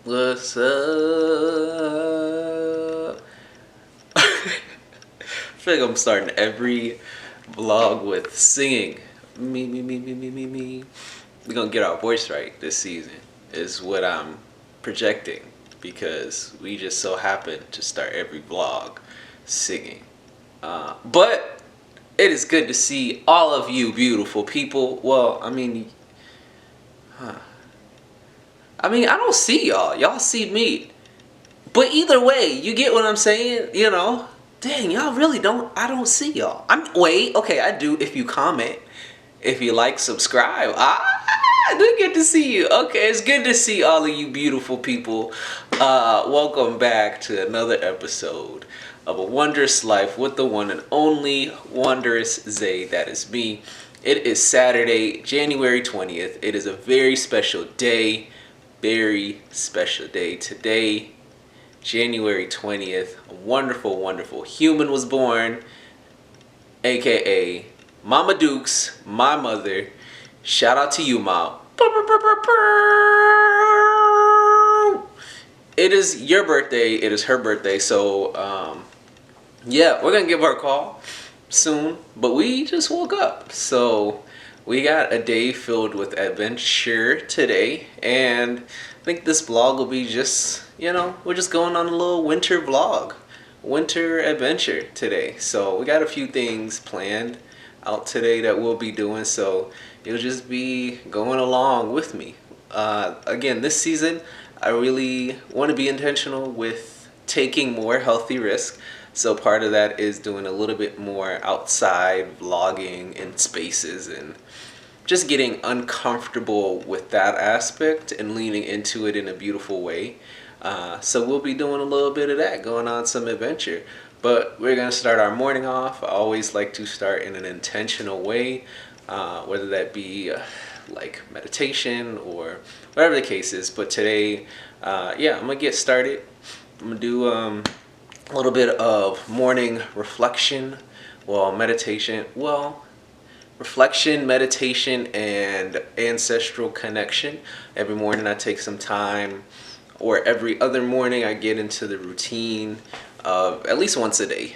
What's up? I feel like I'm starting every vlog with singing. Me, me, me, me, me, me, me. We're gonna get our voice right this season, is what I'm projecting, because we just so happen to start every vlog singing. But it is good to see all of you beautiful people. Well, I don't see y'all. Y'all see me. But either way, you get what I'm saying, you know? Dang, y'all really don't, I don't see y'all. Wait, okay, I do if you comment, if you like, subscribe. I do get to see you. Okay, it's good to see all of you beautiful people. Welcome back to another episode of A Wondrous Life with the one and only Wondrous Zay. That is me. It is Saturday, January 20th. It is a very special day. Very special day today. January 20th, a wonderful, wonderful human was born, aka Mama Dukes, my mother. Shout out to you, Mom. It is your birthday, it is her birthday, so yeah, we're gonna give her a call soon, but we just woke up, so we got a day filled with adventure today, and I think this vlog will be just, we're just going on a little winter vlog, winter adventure today. So we got a few things planned out today that we'll be doing, so you'll just be going along with me. Again, this season, I really want to be intentional with taking more healthy risks. So part of that is doing a little bit more outside vlogging in spaces and just getting uncomfortable with that aspect and leaning into it in a beautiful way. So we'll be doing a little bit of that, going on some adventure. But we're going to start our morning off. I always like to start in an intentional way, whether that be like meditation or whatever the case is. But today, yeah, I'm going to get started. I'm going to do a little bit of morning reflection, reflection, meditation, and ancestral connection. Every morning I take some time, or every other morning I get into the routine of at least once a day,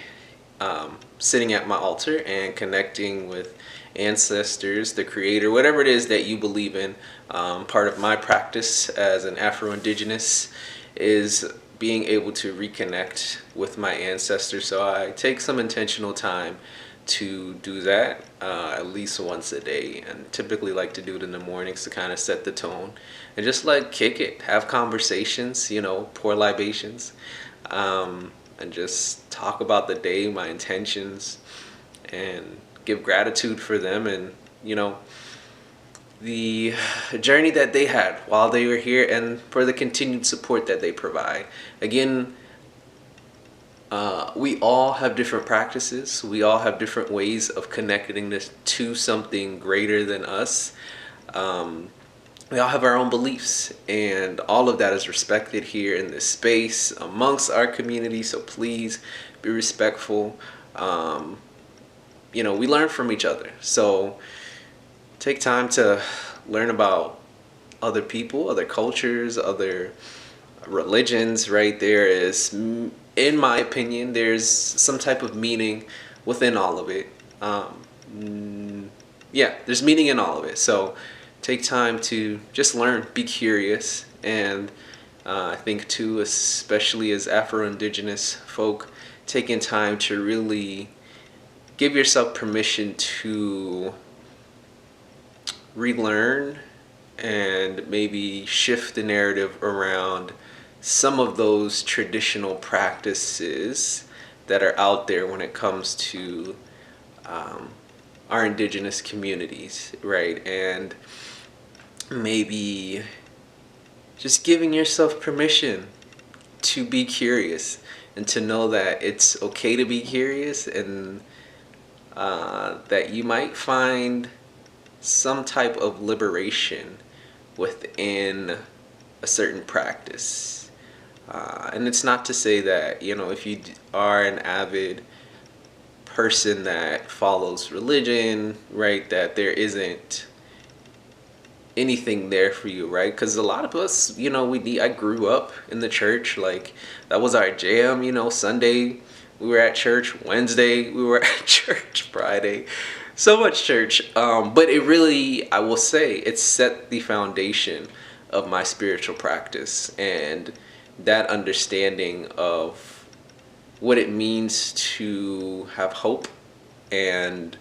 sitting at my altar and connecting with ancestors, the creator, whatever it is that you believe in. Part of my practice as an Afro-Indigenous is being able to reconnect with my ancestors. So I take some intentional time to do that at least once a day, and typically like to do it in the mornings to kind of set the tone and just like kick it, have conversations, pour libations, and just talk about the day, my intentions, and give gratitude for them and the journey that they had while they were here, and for the continued support that they provide. Again, we all have different practices. We all have different ways of connecting this to something greater than us. We all have our own beliefs, and all of that is respected here in this space amongst our community. So please be respectful. We learn from each other. So take time to learn about other people, other cultures, other religions, right? There is, in my opinion, there's some type of meaning within all of it. Yeah, there's meaning in all of it. So take time to just learn, be curious, and I think too, especially as Afro-Indigenous folk, taking time to really give yourself permission to relearn and maybe shift the narrative around some of those traditional practices that are out there when it comes to our indigenous communities, right? And maybe just giving yourself permission to be curious and to know that it's okay to be curious, and that you might find some type of liberation within a certain practice. And it's not to say that, if you are an avid person that follows religion, right, that there isn't anything there for you, right? Because a lot of us, I grew up in the church. Like, that was our jam. Sunday we were at church, Wednesday we were at church, Friday, so much church. But it really, I will say, it set the foundation of my spiritual practice, and that understanding of what it means to have hope, and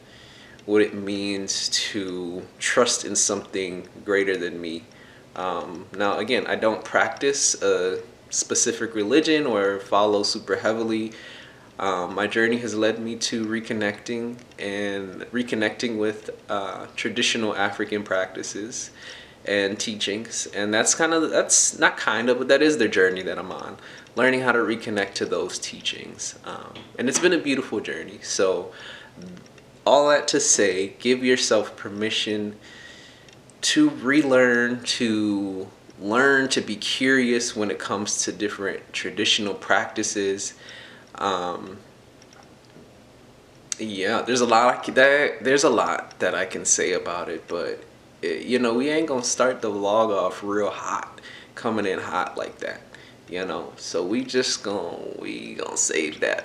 what it means to trust in something greater than me. Now, again, I don't practice a specific religion or follow super heavily. My journey has led me to reconnecting with traditional African practices and teachings, and that's not kind of, but that is the journey that I'm on, learning how to reconnect to those teachings, and it's been a beautiful journey. So all that to say, give yourself permission to relearn, to learn, to be curious when it comes to different traditional practices. Yeah, there's a lot that I can say about it, but we ain't gonna start the vlog off real hot, coming in hot like that. So we gonna save that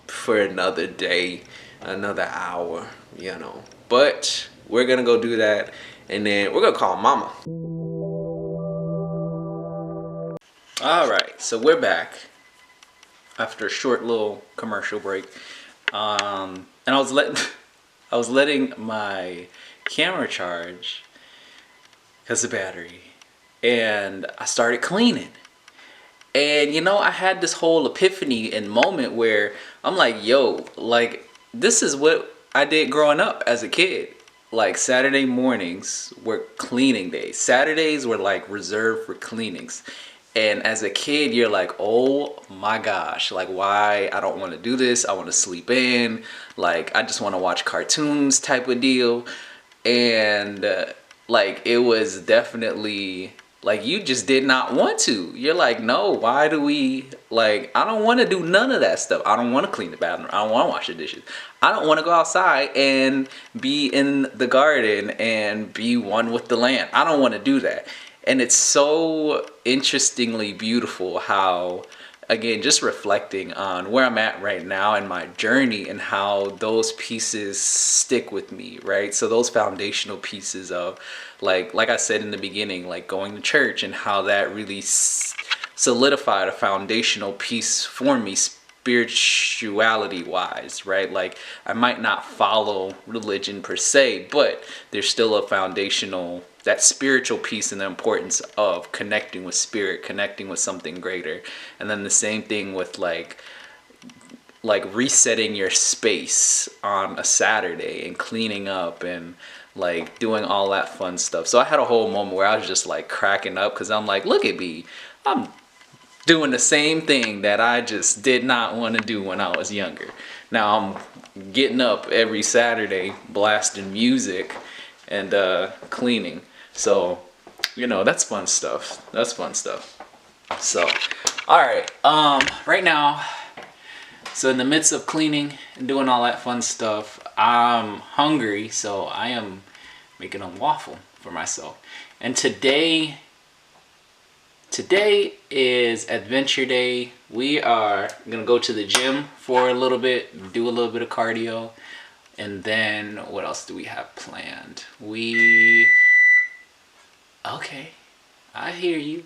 for another day, another hour. But we're gonna go do that, and then we're gonna call mama. All right, so we're back after a short little commercial break, and I was letting my camera charge because of battery, and I started cleaning. And I had this whole epiphany and moment where I'm like, yo, like, this is what I did growing up as a kid. Like, Saturday mornings were cleaning days. Saturdays were like reserved for cleanings. And as a kid, you're like, oh my gosh, like, why? I don't want to do this. I want to sleep in. Like, I just want to watch cartoons type of deal. And like, it was definitely like, you just did not want to. You're like, no, why do we, like, I don't want to do none of that stuff. I don't want to clean the bathroom. I don't want to wash the dishes. I don't want to go outside and be in the garden and be one with the land. I don't want to do that. And it's so interestingly beautiful how, again, just reflecting on where I'm at right now in my journey and how those pieces stick with me, right? So those foundational pieces of, like I said in the beginning, like going to church, and how that really solidified a foundational piece for me spirituality wise, right? Like, I might not follow religion per se, but there's still a foundational, that spiritual piece, and the importance of connecting with spirit, connecting with something greater. And then the same thing with like resetting your space on a Saturday and cleaning up and like doing all that fun stuff. So I had a whole moment where I was just like cracking up, because I'm like, look at me, I'm doing the same thing that I just did not want to do when I was younger. Now I'm getting up every Saturday, blasting music and cleaning. So, that's fun stuff. That's fun stuff. So, all right. Right now, so in the midst of cleaning and doing all that fun stuff, I'm hungry, so I am making a waffle for myself. And today is Adventure Day. We are gonna go to the gym for a little bit, do a little bit of cardio, and then what else do we have planned? Okay, I hear you.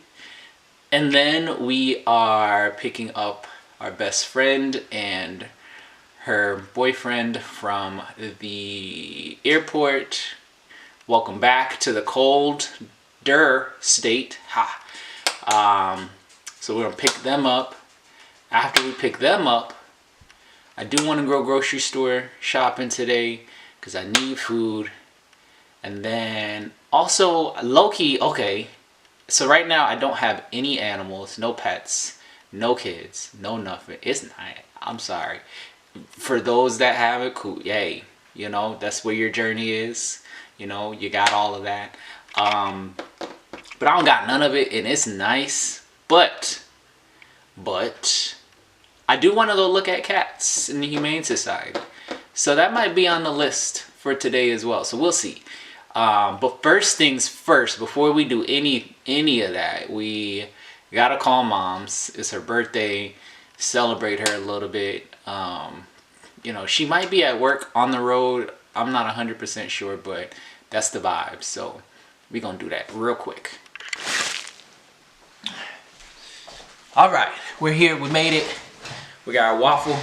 And then we are picking up our best friend and her boyfriend from the airport. Welcome back to the colder state. So we're gonna pick them up. After we pick them up, I do want to go grocery store shopping today because I need food. And then also, low-key, okay, so right now I don't have any animals, no pets, no kids, no nothing. It's not, I'm sorry. For those that have it, cool, yay. That's where your journey is. You got all of that. But I don't got none of it, and it's nice. But I do want to go look at cats in the Humane Society. So that might be on the list for today as well. So we'll see. But first things first, before we do any of that, we gotta call moms. It's her birthday. Celebrate her a little bit. You know, she might be at work on the road. I'm not 100% sure, but that's the vibe. So we're gonna do that real quick. All right, we're here. We made it. We got our waffle.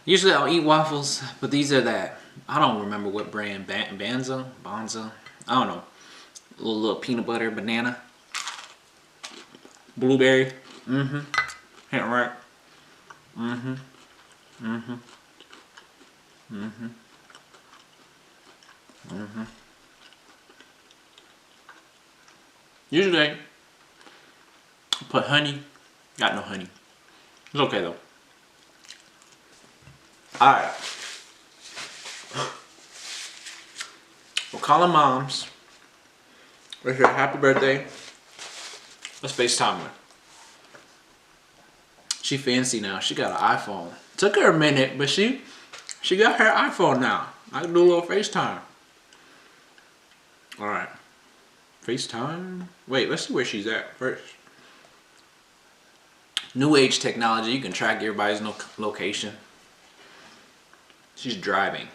Usually I don't eat waffles, but these are that. I don't remember what brand. Banza? I don't know. A little peanut butter, banana, blueberry. Mm-hmm. Hit right. Mm-hmm. Mm-hmm. Mm-hmm. Mm-hmm. Usually I put honey. Got no honey. It's okay though. Alright. We're calling moms. Wish her a happy birthday. Let's FaceTime her. She fancy now. She got an iPhone. Took her a minute, but she got her iPhone now. I can do a little FaceTime. Alright. FaceTime? Wait, let's see where she's at first. New age technology. You can track everybody's location. She's driving.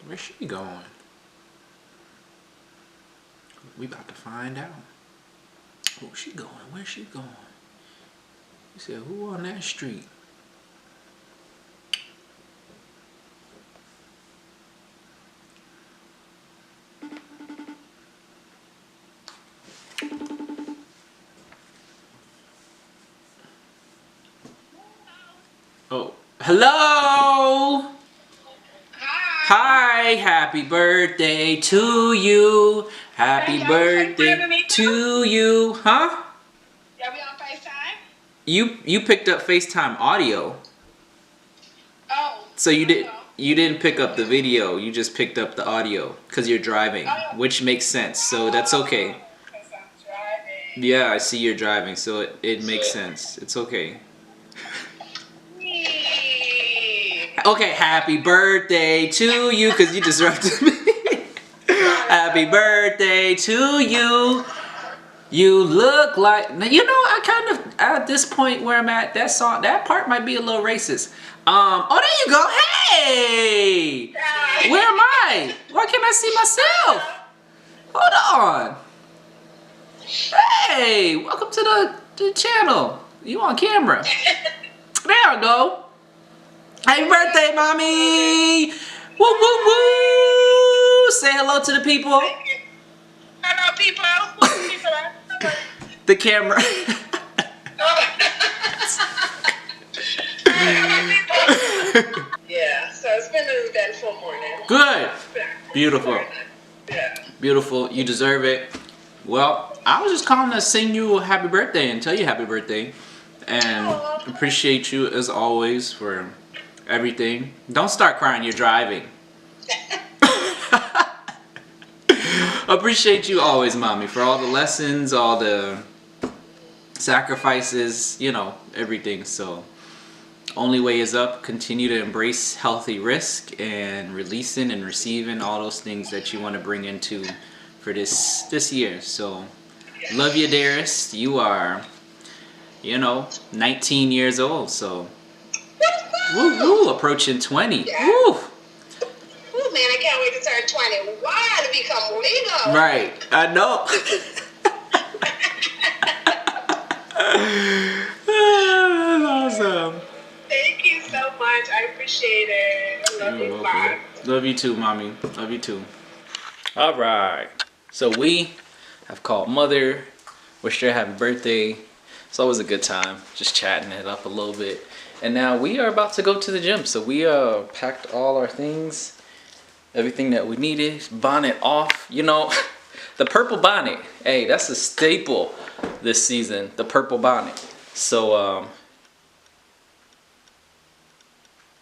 Where's she going? We about to find out. Where's she going? Where's she going? He said, who on that street? Oh, hello! Hi, happy birthday to you. Happy birthday to you. Huh? Yeah, we on FaceTime? You picked up FaceTime audio. Oh. So you didn't pick up the video. You just picked up the audio because you're driving, which makes sense. So that's okay. Because I'm driving. Yeah, I see you're driving, so it makes sense. It's okay. Okay, happy birthday to you, because you disrupted me. Happy birthday to you. You look like, you know, I kind of, at this point where I'm at, that part might be a little racist. Oh, there you go. Hey! Where am I? Why can't I see myself? Hold on. Hey, welcome to the channel. You on camera. There we go. Happy birthday, mommy! Woo, woo, woo! Say hello to the people. Hello, people. The camera. Yeah, so it's been an eventful morning. Good. Beautiful. Yeah. Beautiful. You deserve it. Well, I was just calling to sing you a happy birthday and tell you happy birthday. And appreciate you as always for everything. Don't start crying, you're driving. Appreciate you always, mommy, for all the lessons, all the sacrifices, you know, everything. So only way is up. Continue to embrace healthy risk and releasing and receiving all those things that you want to bring into for this year. So love you, dearest. You are, you know, 19 years old, so woo woo, approaching 20. Yeah. Woo. Ooh, man, I can't wait to turn 21 to become legal. Right, I know. That's awesome. Thank you so much. I appreciate it. I love you, Mom. Love you too, mommy. Love you too. All right. So we have called mother, wished her happy birthday. It's always a good time, just chatting it up a little bit. And now we are about to go to the gym. So we packed all our things, everything that we needed, bonnet off. You know, the purple bonnet. Hey, that's a staple this season, the purple bonnet. So,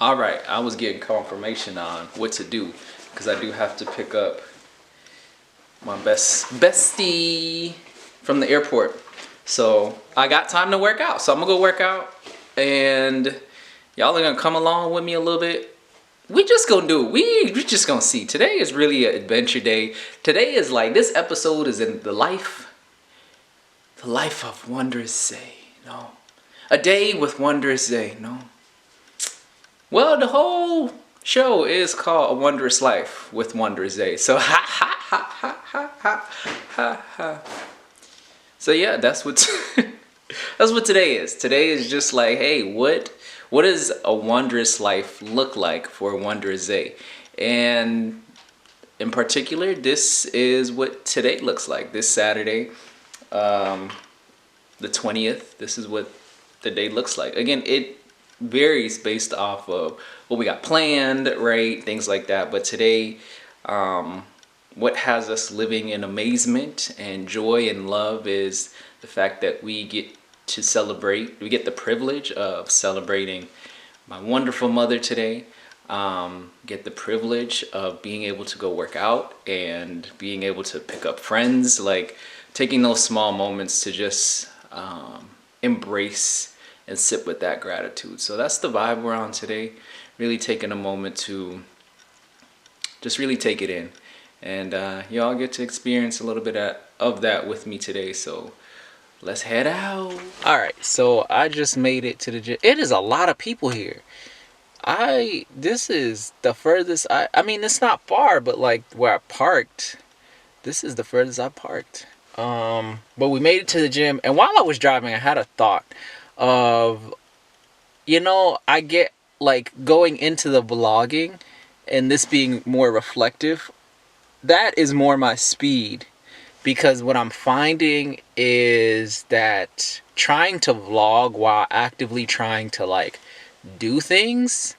all right, I was getting confirmation on what to do because I do have to pick up my bestie from the airport. So I got time to work out. So I'm gonna go work out and Y'all are gonna come along with me a little bit. We just gonna do it. We just gonna see. Today is really an adventure day. Today is like, this episode is in the life of Wondrous Zay. No, a day with Wondrous Zay. No. Well, the whole show is called A Wondrous Life with Wondrous Zay. So ha ha ha ha ha ha ha ha. So yeah, that's what that's what today is. Today is just like, hey, what does a wondrous life look like for Wondrous Zay? And in particular, this is what today looks like. This Saturday, the 20th. This is what the day looks like. Again, it varies based off of what we got planned, right? Things like that. But today, what has us living in amazement and joy and love is the fact that we get to celebrate. We get the privilege of celebrating my wonderful mother today. Get the privilege of being able to go work out and being able to pick up friends, like taking those small moments to just embrace and sit with that gratitude. So that's the vibe we're on today. Really taking a moment to just really take it in. And y'all get to experience a little bit of that with me today. So let's head out. All right, so I just made it to the gym. It is a lot of people here. This is the furthest I mean, it's not far, but like where I parked, this is the furthest I parked. But we made it to the gym, and while I was driving, I had a thought of, I get like going into the vlogging and this being more reflective. That is more my speed, because what I'm finding is that trying to vlog while actively trying to like do things,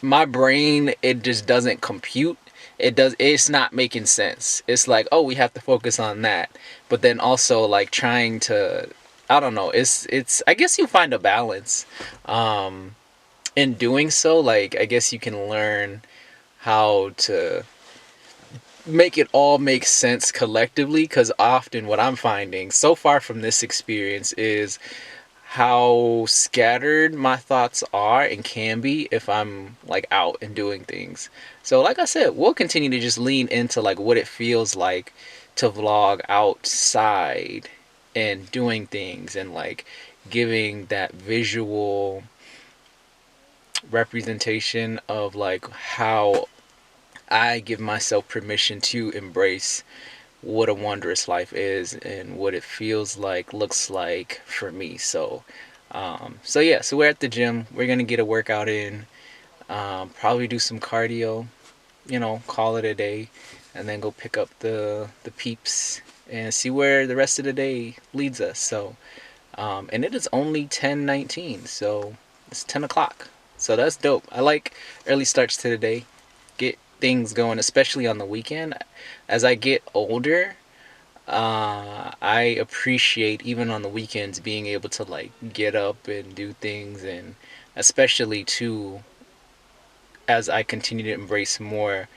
my brain, it just doesn't compute. It's not making sense. It's like, oh, we have to focus on that, but then also like trying to, I don't know, it's I guess you find a balance in doing so. Like, I guess you can learn how to make it all make sense collectively, because often what I'm finding so far from this experience is how scattered my thoughts are and can be if I'm like out and doing things. So like I said, we'll continue to just lean into like what it feels like to vlog outside and doing things, and like giving that visual representation of like how I give myself permission to embrace what a wondrous life is and what it feels like, looks like for me. So yeah, so we're at the gym. We're gonna get a workout in, probably do some cardio, call it a day, and then go pick up the peeps and see where the rest of the day leads us. So and it is only 10:19, so it's 10 o'clock. So that's dope. I like early starts to the day. Get things going, especially on the weekend. As I get older, I appreciate even on the weekends being able to like get up and do things, and especially too as I continue to embrace more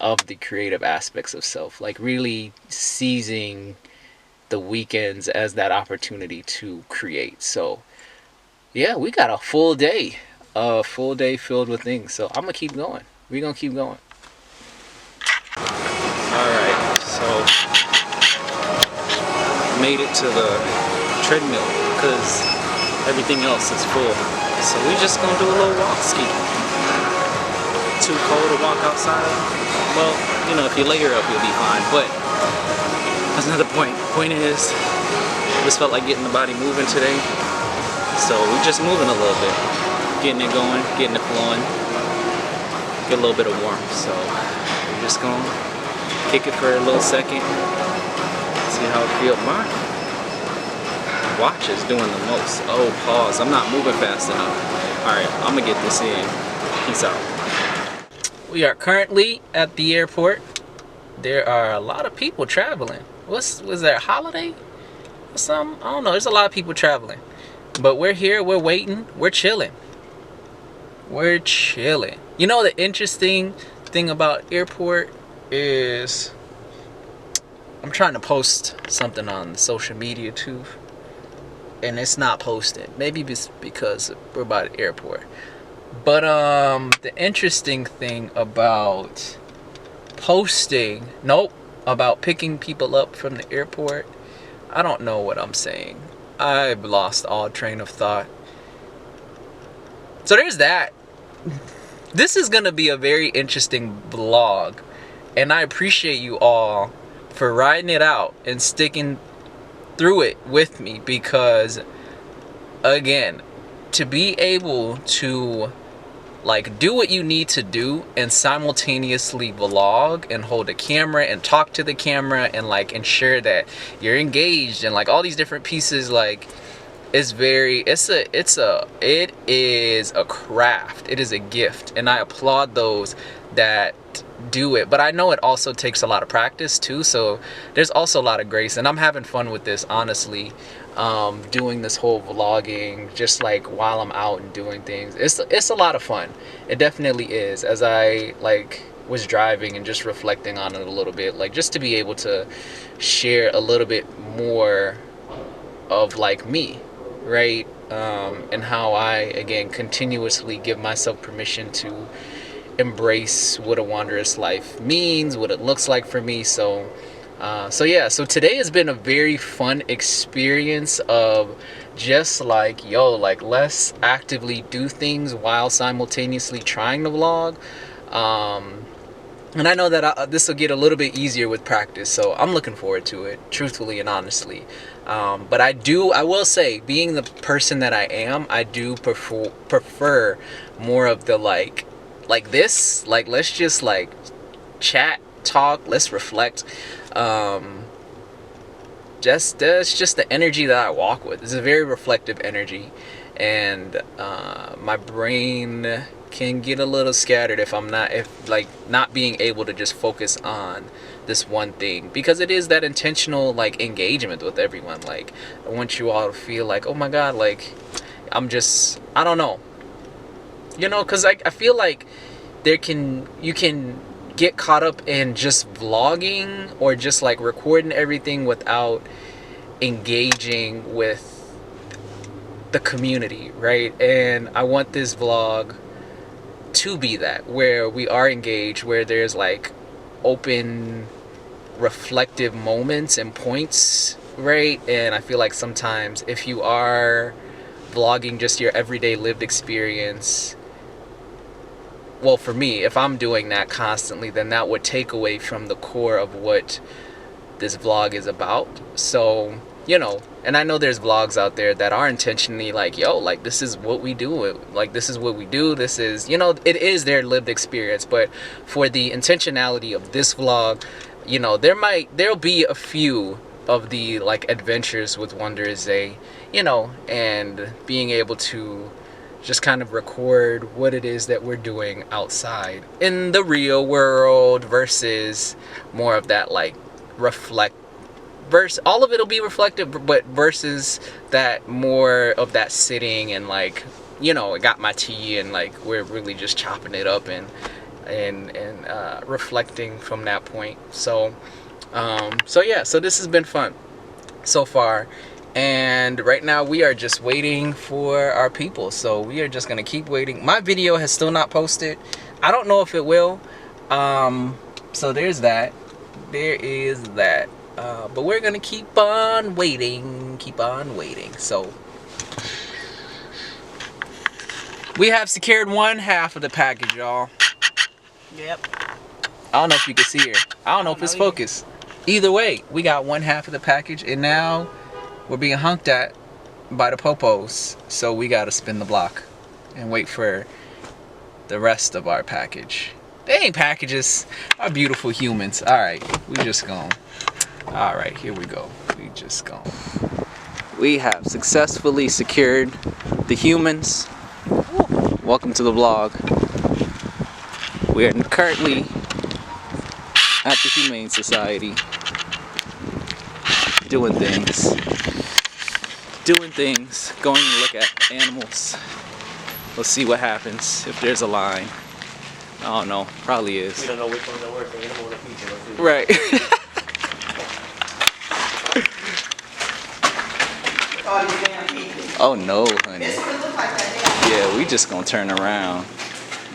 of the creative aspects of self, like really seizing the weekends as that opportunity to create. So yeah, we got a full day filled with things. So I'm gonna keep going. We're gonna keep going. Alright, so made it to the treadmill because everything else is full. So we just gonna do a little walk ski. Too cold to walk outside? Well, if you layer up you'll be fine, but that's not the point. Point is, just felt like getting the body moving today. So we're just moving a little bit. Getting it going, getting it flowing. Get a little bit of warmth. So we're just gonna kick it for a little second. See how it feels. My watch is doing the most. Oh, pause. I'm not moving fast enough. Alright, I'm gonna get this in. Peace out. We are currently at the airport. There are a lot of people traveling. Was there a holiday or something? I don't know. There's a lot of people traveling. But we're here, we're waiting, we're chilling. We're chilling. The interesting thing about airport is I'm trying to post something on social media too. and it's not posted. Maybe because we're by the airport. But the interesting thing about posting, about picking people up from the airport, I don't know what I'm saying. I've lost all train of thought. So there's that. This is gonna be a very interesting vlog, and I appreciate you all for riding it out and sticking through it with me, because again, to be able to like do what you need to do and simultaneously vlog and hold a camera and talk to the camera and like ensure that you're engaged and like all these different pieces, like it is a craft. It is a gift, and I applaud those that do it. But I know it also takes a lot of practice too, so there's also a lot of grace, and I'm having fun with this, honestly. Doing this whole vlogging just like while I'm out and doing things, it's a lot of fun. It definitely is. As I like was driving and just reflecting on it a little bit, like just to be able to share a little bit more of like me, right? And how I again continuously give myself permission to embrace what a wanderous life means, what it looks like for me. So so today has been a very fun experience of just like, like let's actively do things while simultaneously trying to vlog. And I know that this will get a little bit easier with practice, so I'm looking forward to it, truthfully and honestly. But I will say, being the person that I am, I do prefer more of the like this, like let's just like chat, talk, let's reflect. That's just the energy that I walk with. It's a very reflective energy, and my brain can get a little scattered if not being able to just focus on this one thing, because it is that intentional like engagement with everyone. Like I want you all to feel like, oh my god, like I don't know, because I feel like you can get caught up in just vlogging or just like recording everything without engaging with the community, right? And I want this vlog to be that, where we are engaged, where there's like open reflective moments and points, right? And I feel like sometimes if you are vlogging just your everyday lived experience, well, for me, if I'm doing that constantly, then that would take away from the core of what this vlog is about. So, and I know there's vlogs out there that are intentionally like, like this is what we do. Like this is what we do. This is, it is their lived experience. But for the intentionality of this vlog, there'll be a few of the like adventures with Wonder is and being able to just kind of record what it is that we're doing outside in the real world versus more of that like all of it'll be reflective, but versus that more of that sitting and like, I got my tea and like we're really just chopping it up and reflecting from that point. So so this has been fun so far. And right now we are just waiting for our people. So we are just going to keep waiting. My video has still not posted. I don't know if it will. So there's that. There is that. But we're going to keep on waiting. Keep on waiting. So we have secured one half of the package, y'all. Yep. I don't know if you can see her. I don't know if it's focused. Either way, we got one half of the package, and now we're being hunked at by the popos, so we gotta spin the block and wait for the rest of our package. They ain't packages, our beautiful humans. Alright, we just gone. Alright, here we go. We just gone. We have successfully secured the humans. Welcome to the vlog. We are currently at the Humane Society doing things, going to look at animals. Let's see what happens, if there's a line. I don't know, probably is. We don't know which one's the worst, the animal or the people. Right. Oh, you damn Oh no, honey. Yeah, we just gonna turn around.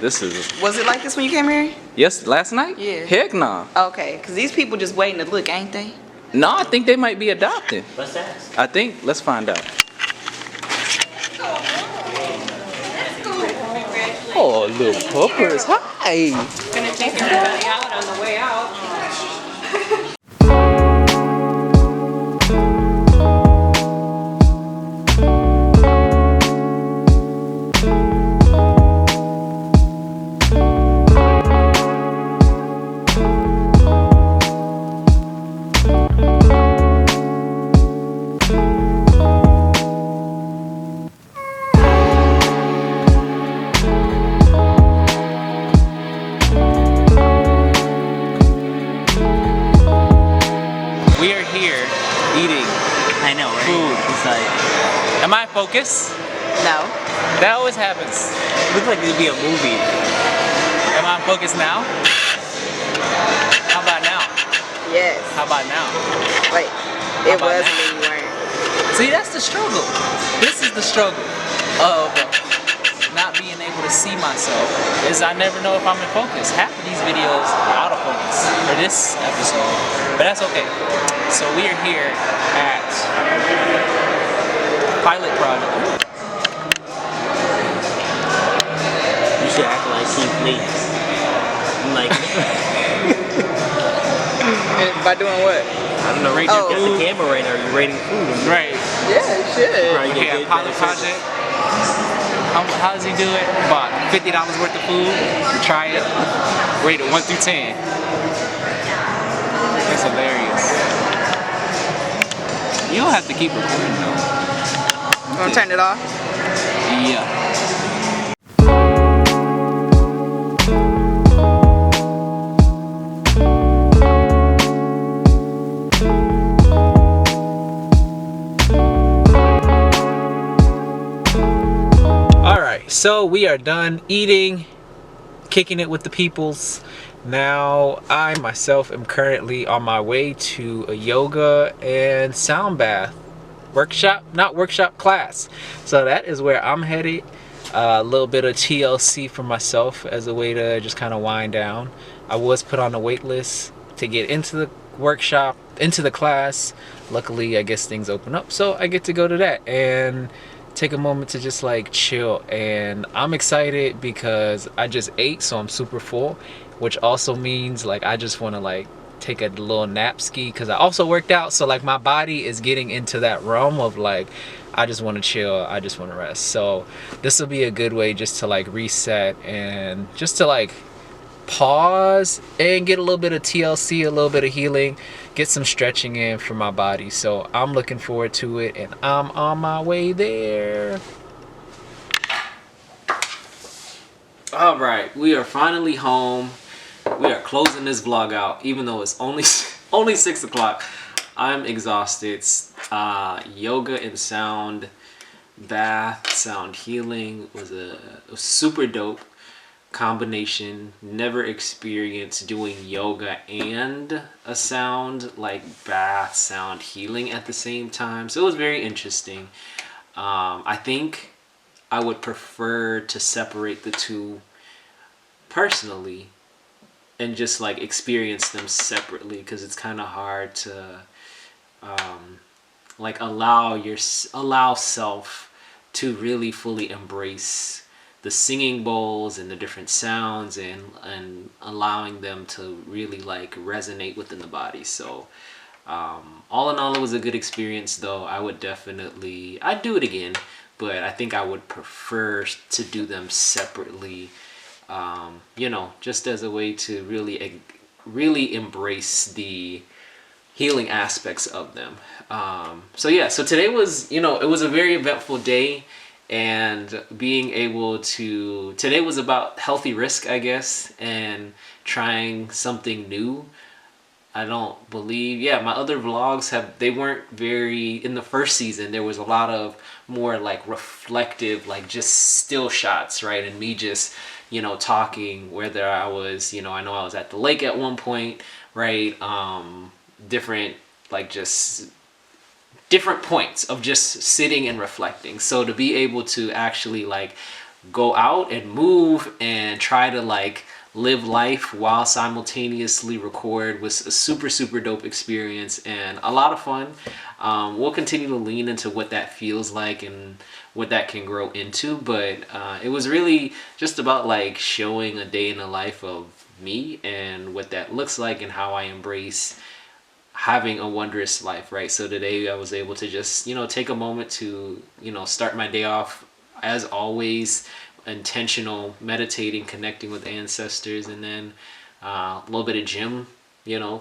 This is. Was it like this when you came here? Yes, last night? Yeah. Heck nah. Okay, because these people just waiting to look, ain't they? No, I think they might be adopted. Let's ask. I think. Let's find out. Oh, little puppers. Hi. Gonna take everybody out on the way out. We are here eating I know, right? food. It's like, Am I focused? No. That always happens. it looks like it'd be a movie. Am I focused now? How about now? Yes. How about now? Wait. How It about was now? when you weren't. See, that's the struggle. This is the struggle of not being able to see myself. Is I never know if I'm in focus. Half of these videos are out of focus for this episode, but that's okay. So we are here at Pilot Project. You should act like Keith Lee. I'm like, By doing what? I don't know, Rate you your got food. the camera right now, you're rating food. Right. Yeah, it should. Right, Okay, get Pilot that Project. How does he do it? About $50 worth of food. We try it. Rate it 1 through 10. That's hilarious. You don't have to keep recording though. You want to turn it off? Yeah. Alright, so we are done eating, kicking it with the peoples. Now I myself am currently on my way to a yoga and sound bath workshop, not workshop, class. So that is where I'm headed. A little bit of TLC for myself as a way to just kind of wind down. I was put on a wait list to get into the workshop, into the class. Luckily, I guess things open up, so I get to go to that and take a moment to just like chill. And I'm excited because I just ate, so I'm super full, which also means like I just want to like take a little nap ski because I also worked out, so like my body is getting into that realm of like I just want to chill, I just want to rest. So this will be a good way just to like reset and just to like pause and get a little bit of TLC, a little bit of healing, get some stretching in for my body. So I'm looking forward to it and I'm on my way there. All right, we are finally home. We are closing this vlog out, even though it's only 6 o'clock. I'm exhausted. Yoga and sound bath, sound healing was a super dope combination. Never experienced doing yoga and a sound like bath sound healing at the same time, so it was very interesting. I think I would prefer to separate the two personally and just like experience them separately, because it's kind of hard to like allow self to really fully embrace the singing bowls and the different sounds and allowing them to really like resonate within the body. So all in all, it was a good experience though. I'd do it again, but I think I would prefer to do them separately, you know, just as a way to really embrace the healing aspects of them. So yeah, so today was, you know, it was a very eventful day, and being able to, today was about healthy risk, I guess, and trying something new. I don't believe, yeah, my other vlogs they weren't very, in the first season, there was a lot of more like reflective, like just still shots, right? And me just, you know, talking, whether I was, you know I was at the lake at one point, right? Different, like just different points of just sitting and reflecting. So to be able to actually like go out and move and try to like live life while simultaneously record was a super dope experience and a lot of fun. We'll continue to lean into what that feels like and what that can grow into, but it was really just about like showing a day in the life of me and what that looks like and how I embrace having a wondrous life, right? So today I was able to just, take a moment to, start my day off as always, intentional, meditating, connecting with ancestors, and then a little bit of gym,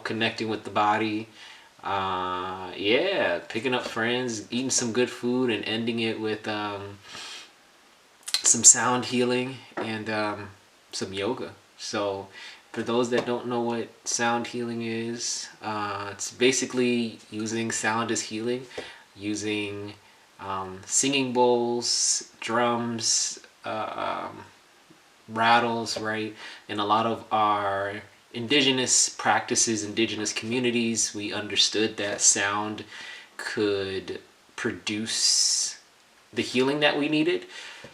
connecting with the body. Yeah, picking up friends, eating some good food, and ending it with some sound healing and some yoga. So for those that don't know what sound healing is, it's basically using sound as healing, using singing bowls, drums, rattles, right? In a lot of our indigenous practices, indigenous communities, we understood that sound could produce the healing that we needed.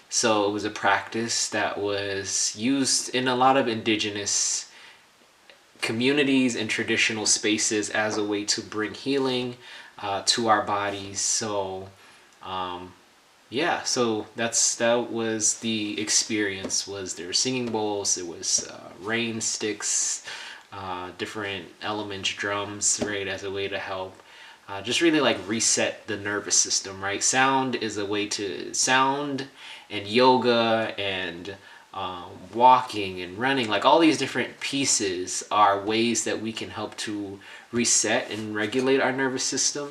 So it was a practice that was used in a lot of indigenous communities and traditional spaces as a way to bring healing to our bodies. So yeah, so that was the experience. Was there singing bowls, there was rain sticks, different elements, drums, right, as a way to help just really like reset the nervous system, right? Sound is a way to sound, and yoga and walking and running, like all these different pieces are ways that we can help to reset and regulate our nervous system.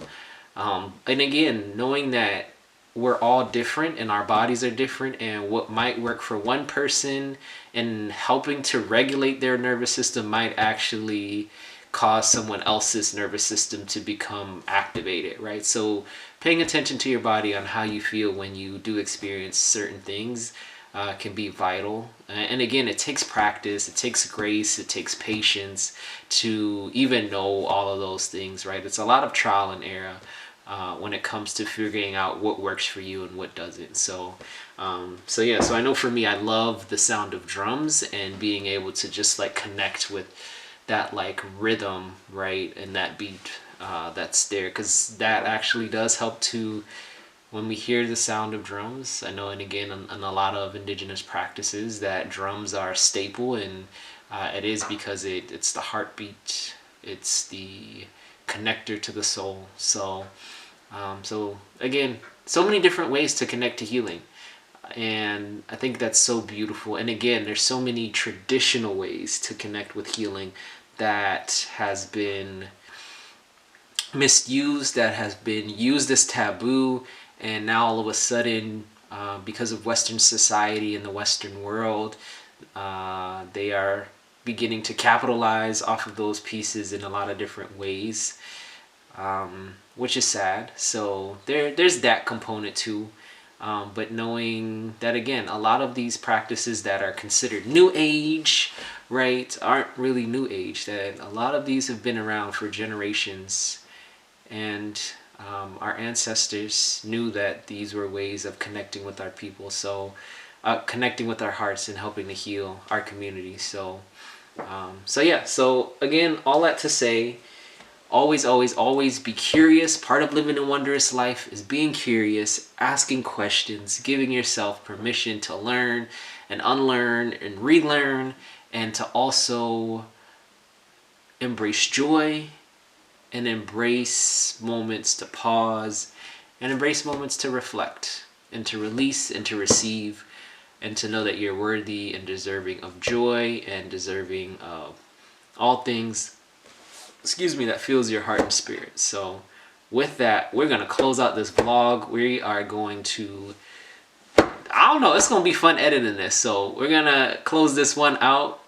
And again, knowing that we're all different and our bodies are different, and what might work for one person and helping to regulate their nervous system might actually cause someone else's nervous system to become activated, right? So paying attention to your body on how you feel when you do experience certain things can be vital. And again, it takes practice, it takes grace, it takes patience to even know all of those things, right? It's a lot of trial and error when it comes to figuring out what works for you and what doesn't. So I know for me, I love the sound of drums and being able to just like connect with that like rhythm, right, and that beat that's there, because that actually does help to, when we hear the sound of drums, I know, and again, in a lot of indigenous practices, that drums are a staple, and it is because it's the heartbeat, it's the connector to the soul. So again, so many different ways to connect to healing, and I think that's so beautiful. And again, there's so many traditional ways to connect with healing that has been misused, that has been used as taboo, and now all of a sudden, because of Western society and the Western world, they are beginning to capitalize off of those pieces in a lot of different ways, which is sad. So there's that component too. But knowing that, again, a lot of these practices that are considered new age, right, aren't really new age, that a lot of these have been around for generations, and our ancestors knew that these were ways of connecting with our people, so connecting with our hearts and helping to heal our community. So again, all that to say, always be curious. Part of living a wondrous life is being curious, asking questions, giving yourself permission to learn and unlearn and relearn, and to also embrace joy and embrace moments to pause and embrace moments to reflect and to release and to receive, and to know that you're worthy and deserving of joy and deserving of all things, that fills your heart and spirit. So with that, we're going to close out this vlog. We are going to, I don't know, it's going to be fun editing this. So we're going to close this one out.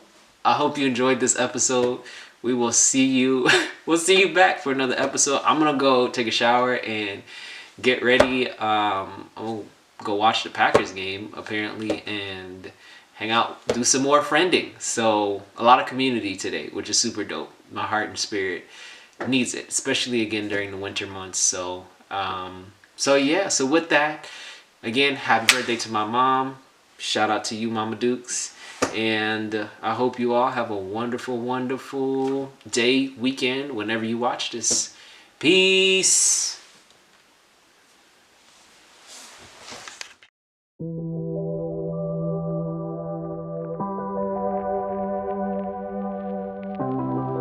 I hope you enjoyed this episode. We will see you. We'll see you back for another episode. I'm going to go take a shower and get ready. I'm going to go watch the Packers game, apparently, and hang out, do some more friending. So a lot of community today, which is super dope. My heart and spirit needs it, especially again during the winter months. So So yeah, so with that, again, happy birthday to my mom. Shout out to you, Mama Dukes. And I hope you all have a wonderful, wonderful day, weekend, whenever you watch this. Peace.